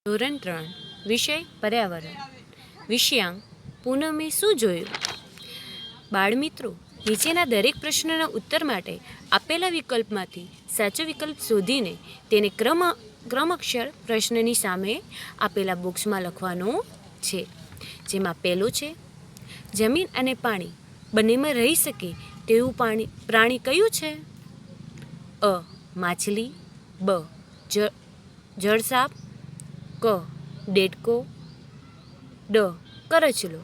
ધોરણ 3 વિષય પર્યાવરણ. વિષયાંક પૂનમે શું જોયું? બાળમિત્રો, નીચેના દરેક પ્રશ્નના ઉત્તર માટે આપેલા વિકલ્પમાંથી સાચો વિકલ્પ શોધીને તેને ક્રમઅક્ષર પ્રશ્નની સામે આપેલા બોક્સમાં લખવાનો છે. જેમાં પહેલો છે, જમીન અને પાણી બંનેમાં રહી શકે તેવું પ્રાણી કયું છે? અ. માછલી, બ. જળસાપ, ક. દેડકો, ડ. કરચલો.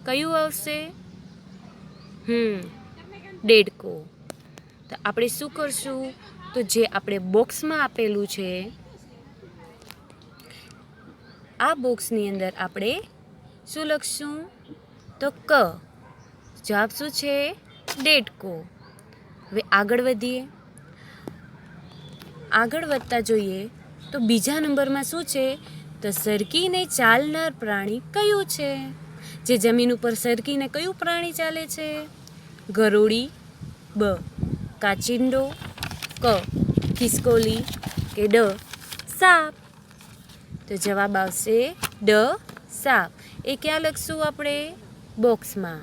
કયું આવશે? દેડકો. તો આપણે શું કરશું? તો જે આપણે બોક્સમાં આપેલું છે આ બોક્સની અંદર આપણે શું લખશું? તો ક. જવાબ શું છે? દેડકો. હવે આગળ વધીએ. આગળ વધતા જોઈએ તો બીજા નંબરમાં શું છે? તો સરકીને ચાલનાર પ્રાણી કયું છે? જે જમીન ઉપર સરકીને કયું પ્રાણી ચાલે છે? ગરોળી, બ. કાચિંડો, ક. ખિસકોલી કે ડ. સાપ. તો જવાબ આવશે ડ. સાપ. એ ક્યાં લખશું આપણે? બોક્સમાં.